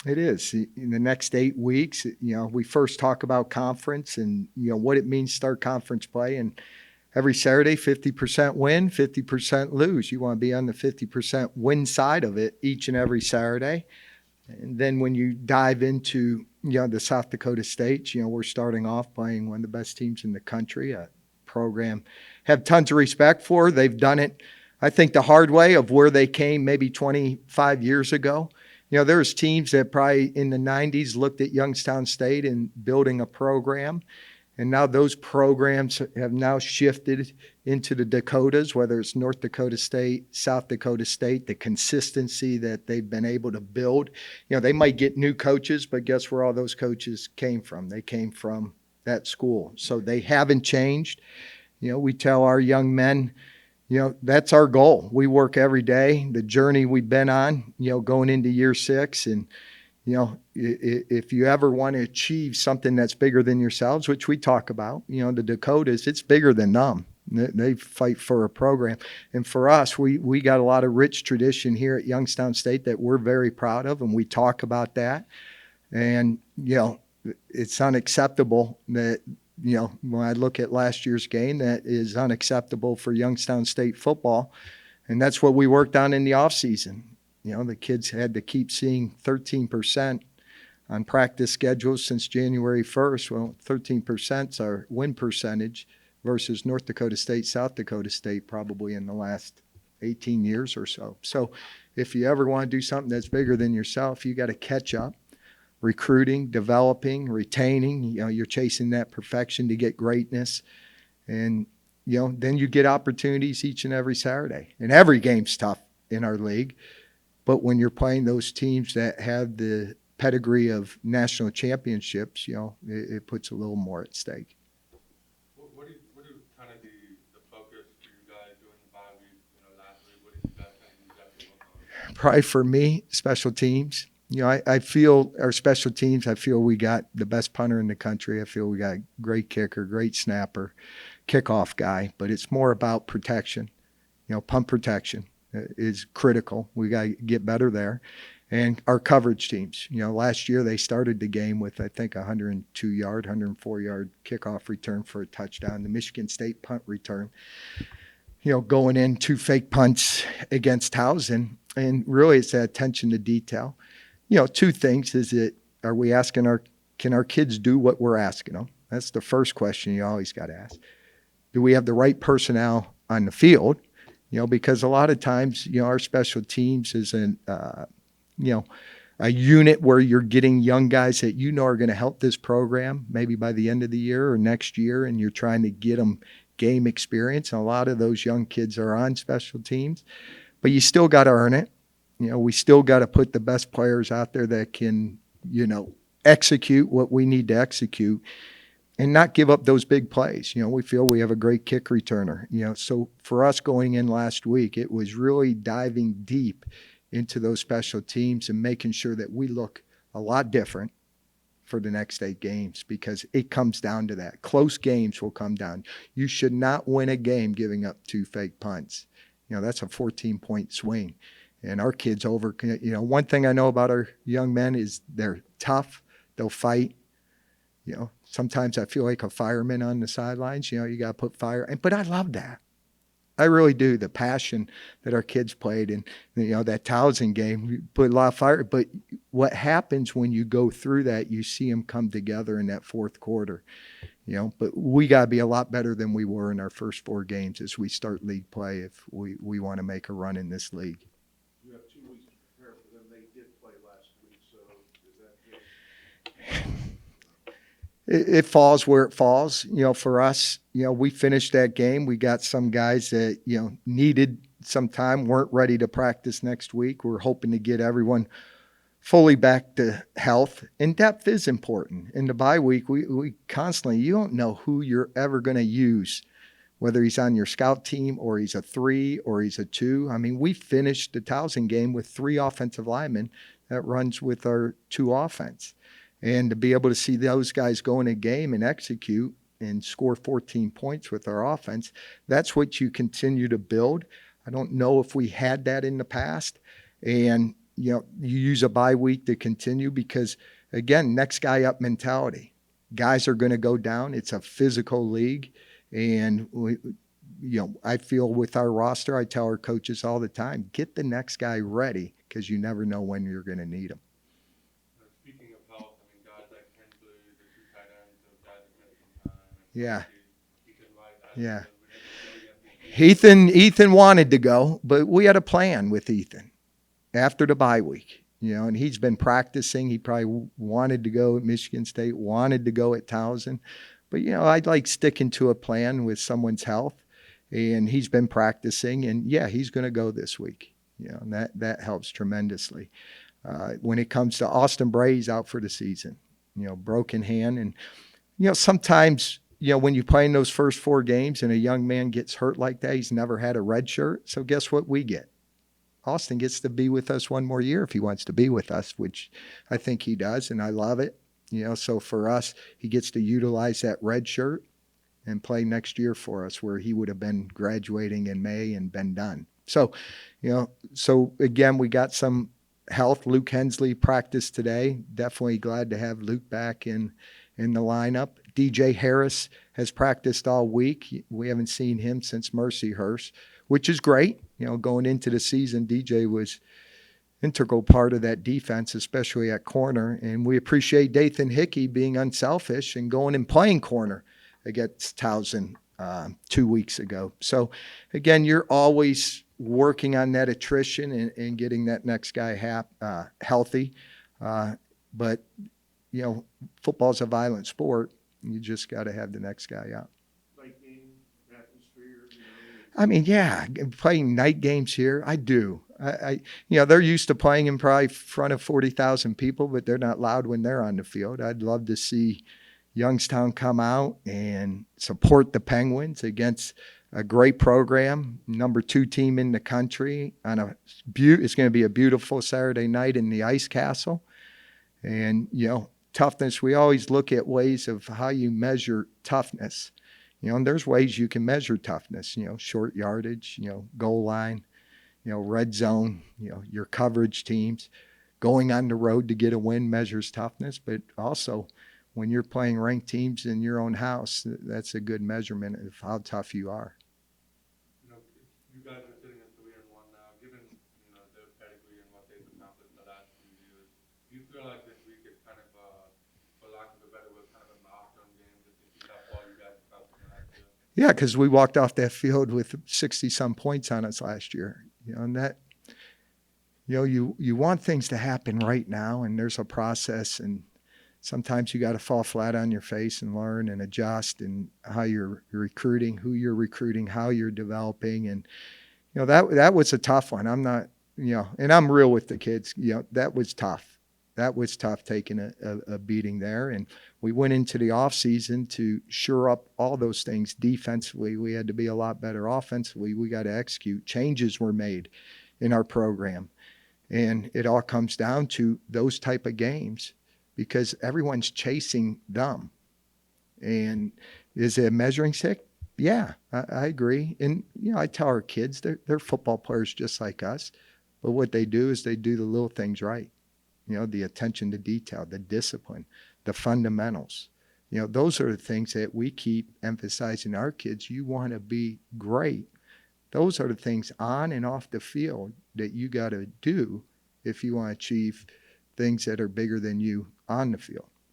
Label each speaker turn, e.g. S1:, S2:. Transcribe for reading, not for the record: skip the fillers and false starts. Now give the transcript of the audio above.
S1: It is. In the next 8 weeks, we first talk about conference and, what it means to start conference play. And every Saturday, 50% win, 50% lose. You want to be on the 50% win side of it each and every Saturday. And then when you dive into, the South Dakota State, we're starting off playing one of the best teams in the country, a program have tons of respect for. They've done it, I think, the hard way of where they came maybe 25 years ago. There's teams that probably in the 90s looked at Youngstown State and building a program. And now those programs have now shifted into the Dakotas, whether it's North Dakota State, South Dakota State, the consistency that they've been able to build. They might get new coaches, but guess where all those coaches came from? They came from that school. So they haven't changed. We tell our young men, that's our goal. We work every day, the journey we've been on, going into year 6. And, if you ever want to achieve something that's bigger than yourselves, which we talk about, the Dakotas, it's bigger than them. They fight for a program. And for us, we got a lot of rich tradition here at Youngstown State that we're very proud of, and we talk about that. And, it's unacceptable that, when I look at last year's game, that is unacceptable for Youngstown State football. And that's what we worked on in the offseason. The kids had to keep seeing 13% on practice schedules since January 1st. Well, 13% is our win percentage versus North Dakota State, South Dakota State, probably in the last 18 years or so. So if you ever want to do something that's bigger than yourself, you got to catch up. Recruiting, developing, retaining, you're chasing that perfection to get greatness. And, then you get opportunities each and every Saturday. And every game's tough in our league. But when you're playing those teams that have the pedigree of national championships, it puts a little more at stake.
S2: What is kind of the focus for you guys during the bye week? Last week, what did you guys kind of use that to work on?
S1: Probably for me, special teams. I feel our special teams, I feel we got the best punter in the country. I feel we got a great kicker, great snapper, kickoff guy, but it's more about protection. Punt protection is critical. We got to get better there. And our coverage teams, last year they started the game with, I think, 102-yard, 104-yard kickoff return for a touchdown. The Michigan State punt return, going in 2 fake punts against Towson. And really it's that attention to detail. 2 things is are we asking can our kids do what we're asking them? That's the first question you always got to ask. Do we have the right personnel on the field? Because a lot of times, our special teams is a unit where you're getting young guys that are going to help this program maybe by the end of the year or next year, and you're trying to get them game experience. And a lot of those young kids are on special teams, but you still got to earn it. We still got to put the best players out there that can, execute what we need to execute and not give up those big plays. We feel we have a great kick returner. So for us going in last week, it was really diving deep into those special teams and making sure that we look a lot different for the next 8 games, because it comes down to that. Close games will come down. You should not win a game giving up 2 fake punts. That's a 14-point swing. And our kids one thing I know about our young men is they're tough. They'll fight. Sometimes I feel like a fireman on the sidelines. You got to put fire. But I love that. I really do. The passion that our kids played in, that Towson game, we put a lot of fire. But what happens when you go through that, you see them come together in that fourth quarter. But we got to be a lot better than we were in our first 4 games as we start league play if we want to make a run in this league.
S3: You have 2 weeks to prepare for them. They did play last week, so is that good?
S1: It falls where it falls. For us, we finished that game. We got some guys that, needed some time, weren't ready to practice next week. We're hoping to get everyone fully back to health. And depth is important. In the bye week, we constantly, you don't know who you're ever going to use, whether he's on your scout team or he's a 3 or he's a 2. I mean, we finished the Towson game with 3 offensive linemen that runs with our 2 offense. And to be able to see those guys go in a game and execute and score 14 points with our offense, that's what you continue to build. I don't know if we had that in the past. And, you use a bye week to continue because, again, next guy up mentality. Guys are going to go down. It's a physical league. And, I feel with our roster, I tell our coaches all the time, get the next guy ready because you never know when you're going to need him.
S2: Speaking of health, I mean, guys like Hensley, the two tight ends, those guys have missed some time. And
S1: Yeah.
S2: Ethan White,
S1: Yeah.
S2: we never
S1: Ethan wanted to go, but we had a plan with Ethan after the bye week, and he's been practicing. He probably wanted to go at Michigan State, wanted to go at Towson, but I'd like sticking to a plan with someone's health, and he's been practicing, and yeah, he's going to go this week. And that helps tremendously. When it comes to Austin Bray's out for the season, broken hand, and sometimes. When you play in those first 4 games and a young man gets hurt like that, he's never had a red shirt. So guess what we get? Austin gets to be with us one more year if he wants to be with us, which I think he does, and I love it. So for us, he gets to utilize that red shirt and play next year for us where he would have been graduating in May and been done. So, so again, we got some health. Luke Hensley practiced today. Definitely glad to have Luke back in the lineup. DJ Harris has practiced all week. We haven't seen him since Mercyhurst, which is great. Going into the season, DJ was integral part of that defense, especially at corner. And we appreciate Dathan Hickey being unselfish and going and playing corner against Towson 2 weeks ago. So, again, you're always working on that attrition and getting that next guy healthy. But, football's a violent sport. You just got to have the next guy out.
S3: Night game atmosphere,
S1: I mean, yeah, playing night games here, I do. They're used to playing in probably front of 40,000 people, but they're not loud when they're on the field. I'd love to see Youngstown come out and support the Penguins against a great program, number 2 team in the country. It's going to be a beautiful Saturday night in the Ice Castle. And, toughness, we always look at ways of how you measure toughness. And there's ways you can measure toughness, short yardage, goal line, red zone, your coverage teams. Going on the road to get a win measures toughness, but also when you're playing ranked teams in your own house, that's a good measurement of how tough you are.
S2: You guys are sitting at 3-1 now. Given their pedigree and what they've accomplished the last few years, do you feel like this week is kind of, for lack of a better word, kind of a milestone game just to see how far you guys have come from last year?
S1: Yeah, because we walked off that field with 60-some points on us last year. And that, you want things to happen right now, and there's a process, and sometimes you got to fall flat on your face and learn and adjust and how you're recruiting, who you're recruiting, how you're developing. And, that was a tough one. I'm not, and I'm real with the kids. That was tough. That was tough taking a beating there. And we went into the offseason to shore up all those things. Defensively, we had to be a lot better. Offensively, we got to execute. Changes were made in our program. And it all comes down to those type of games because everyone's chasing them. And is it a measuring stick? Yeah, I agree. And, I tell our kids they're football players just like us. But what they do is they do the little things right. The attention to detail, the discipline, the fundamentals. Those are the things that we keep emphasizing our kids. You want to be great. Those are the things on and off the field that you got to do if you want to achieve things that are bigger than you on the field.